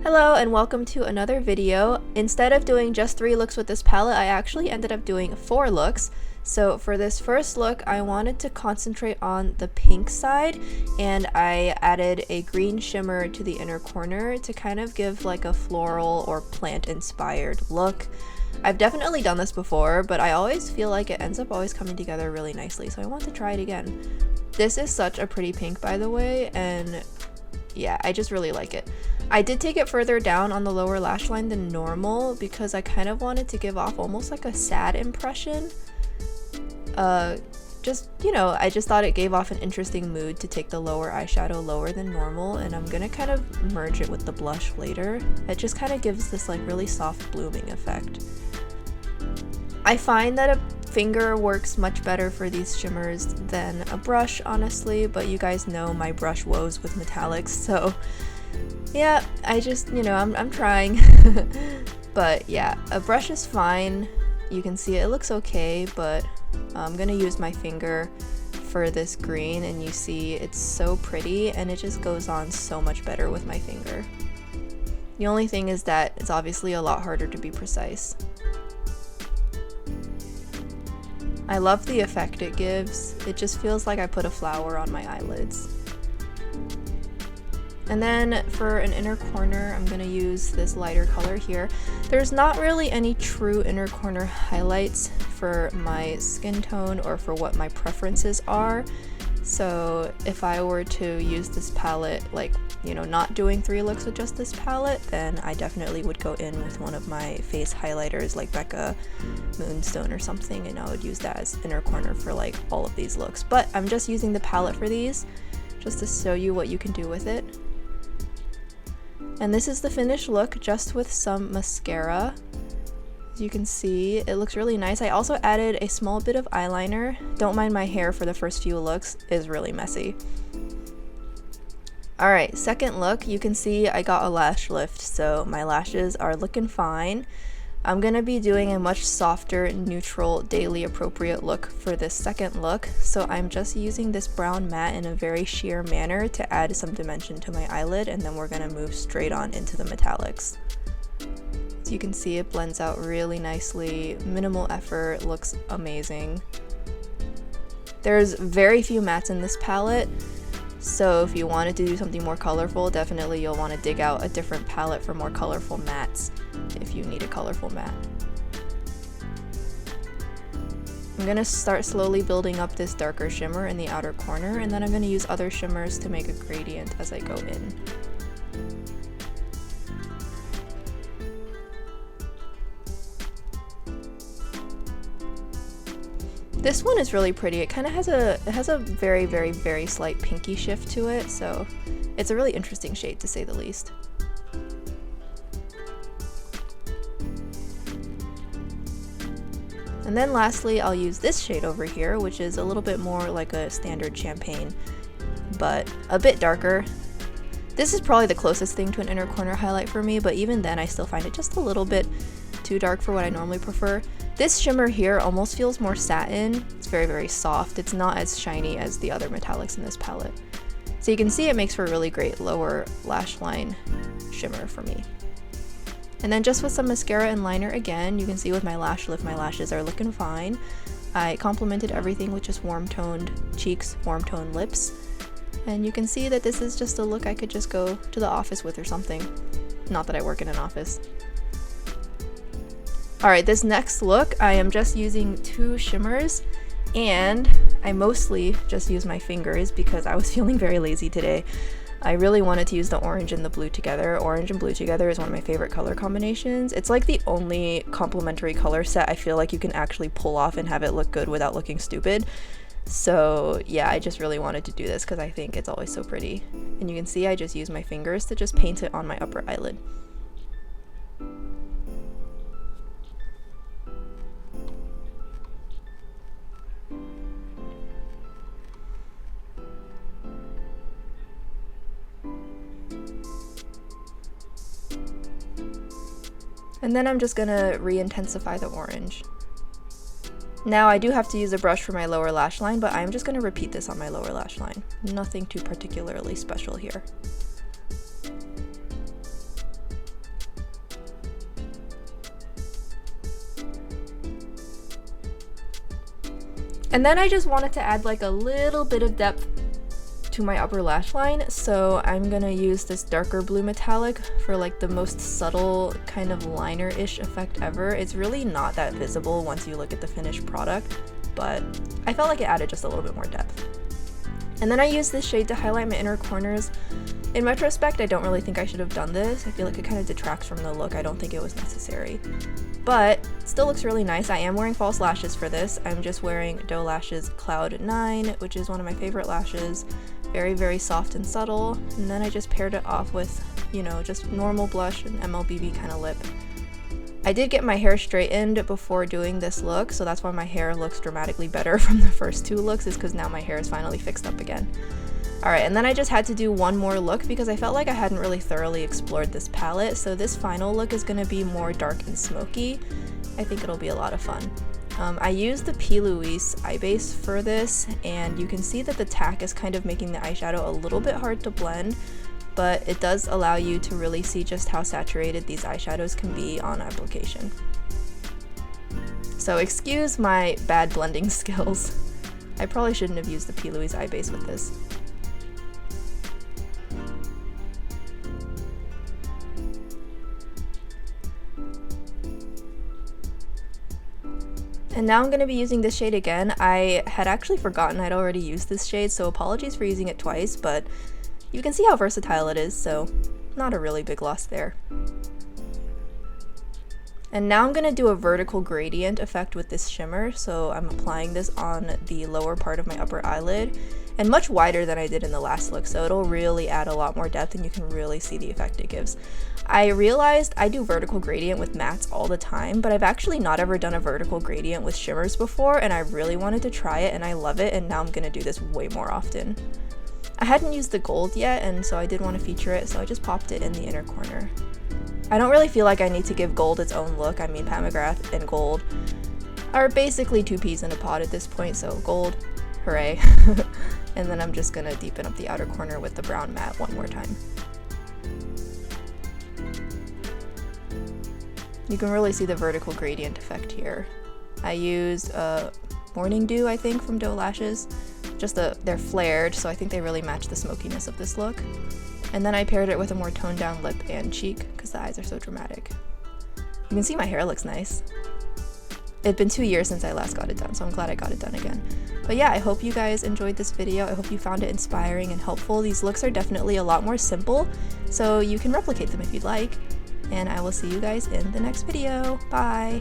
Hello and welcome to another video. Instead of doing just 3 looks with this palette, I actually ended up doing 4 looks. So for this first look, I wanted to concentrate on the pink side, and I added a green shimmer to the inner corner to kind of give like a floral or plant inspired look. I've definitely done this before, but I always feel like it ends up always coming together really nicely, so I want to try it again. This is such a pretty pink, by the way, and yeah, I just really like it. I did take it further down on the lower lash line than normal because I kind of wanted to give off almost like a sad impression. Just, you know, I just thought it gave off an interesting mood to take the lower eyeshadow lower than normal, and I'm gonna kind of merge it with the blush later. It just kind of gives this like really soft blooming effect. I find that a finger works much better for these shimmers than a brush, honestly, but you guys know my brush woes with metallics, so yeah, I just, you know, I'm trying. But yeah, a brush is fine. You can see it looks okay, but I'm gonna use my finger for this green, and you see it's so pretty and it just goes on so much better with my finger. The only thing is that it's obviously a lot harder to be precise. I love the effect it gives. It just feels like I put a flower on my eyelids. And then for an inner corner, I'm gonna use this lighter color here. There's not really any true inner corner highlights for my skin tone or for what my preferences are. So if I were to use this palette, like, you know, not doing 3 looks with just this palette, then I definitely would go in with one of my face highlighters like Becca Moonstone or something, and I would use that as inner corner for like all of these looks. But I'm just using the palette for these just to show you what you can do with it. And this is the finished look just with some mascara. As you can see, it looks really nice. I also added a small bit of eyeliner. Don't mind my hair for the first few looks, is really messy. Alright, second look, you can see I got a lash lift, so my lashes are looking fine. I'm gonna be doing a much softer, neutral, daily appropriate look for this second look, so I'm just using this brown matte in a very sheer manner to add some dimension to my eyelid, and then we're gonna move straight on into the metallics. As you can see, it blends out really nicely, minimal effort, looks amazing. There's very few mattes in this palette, so if you wanted to do something more colorful, definitely you'll want to dig out a different palette for more colorful mattes if you need a colorful matte. I'm going to start slowly building up this darker shimmer in the outer corner, and then I'm going to use other shimmers to make a gradient as I go in. This one is really pretty. It kind of has a very, very, very slight pinky shift to it, so it's a really interesting shade to say the least. And then lastly, I'll use this shade over here, which is a little bit more like a standard champagne, but a bit darker. This is probably the closest thing to an inner corner highlight for me, but even then I still find it just a little bit too dark for what I normally prefer. This shimmer here almost feels more satin. It's very, very soft. It's not as shiny as the other metallics in this palette. So you can see it makes for a really great lower lash line shimmer for me. And then just with some mascara and liner again, you can see with my lash lift, my lashes are looking fine. I complemented everything with just warm-toned cheeks, warm-toned lips. And you can see that this is just a look I could just go to the office with or something. Not that I work in an office. Alright, this next look, I am just using 2 shimmers, and I mostly just use my fingers because I was feeling very lazy today. I really wanted to use the orange and the blue together. Orange and blue together is one of my favorite color combinations. It's like the only complementary color set I feel like you can actually pull off and have it look good without looking stupid. So yeah, I just really wanted to do this because I think it's always so pretty. And you can see I just use my fingers to just paint it on my upper eyelid. And then I'm just gonna re-intensify the orange. Now I do have to use a brush for my lower lash line, but I'm just gonna repeat this on my lower lash line. Nothing too particularly special here. And then I just wanted to add like a little bit of depth to my upper lash line, so I'm gonna use this darker blue metallic for like the most subtle kind of liner-ish effect ever. It's really not that visible once you look at the finished product, but I felt like it added just a little bit more depth. And then I used this shade to highlight my inner corners. In retrospect, I don't really think I should have done this. I feel like it kind of detracts from the look. I don't think it was necessary. But it still looks really nice. I am wearing false lashes for this. I'm just wearing Doe Lashes Cloud 9, which is one of my favorite lashes. Very, very soft and subtle. And then I just paired it off with, you know, just normal blush and MLBB kind of lip. I did get my hair straightened before doing this look, so that's why my hair looks dramatically better from the first two looks, is because now my hair is finally fixed up again. Alright, and then I just had to do one more look because I felt like I hadn't really thoroughly explored this palette, so this final look is going to be more dark and smoky. I think it'll be a lot of fun. I used the Peiliee eye base for this, and you can see that the tack is kind of making the eyeshadow a little bit hard to blend, but it does allow you to really see just how saturated these eyeshadows can be on application. So excuse my bad blending skills. I probably shouldn't have used the Peiliee eye base with this. And now I'm going to be using this shade again. I had actually forgotten I'd already used this shade, so apologies for using it twice, but you can see how versatile it is, so not a really big loss there. And now I'm going to do a vertical gradient effect with this shimmer, so I'm applying this on the lower part of my upper eyelid, and much wider than I did in the last look, so it'll really add a lot more depth and you can really see the effect it gives. I realized I do vertical gradient with mattes all the time, but I've actually not ever done a vertical gradient with shimmers before, and I really wanted to try it and I love it, and now I'm going to do this way more often. I hadn't used the gold yet, and so I did want to feature it, so I just popped it in the inner corner. I don't really feel like I need to give gold its own look. I mean, Pat McGrath and gold are basically two peas in a pod at this point, so gold, hooray. And then I'm just going to deepen up the outer corner with the brown matte one more time. You can really see the vertical gradient effect here. I used Morning Dew, I think, from Doe Lashes. Just they're flared, so I think they really match the smokiness of this look. And then I paired it with a more toned down lip and cheek because the eyes are so dramatic. You can see my hair looks nice. It'd been 2 years since I last got it done, so I'm glad I got it done again. But yeah, I hope you guys enjoyed this video. I hope you found it inspiring and helpful. These looks are definitely a lot more simple, so you can replicate them if you'd like. And I will see you guys in the next video. Bye!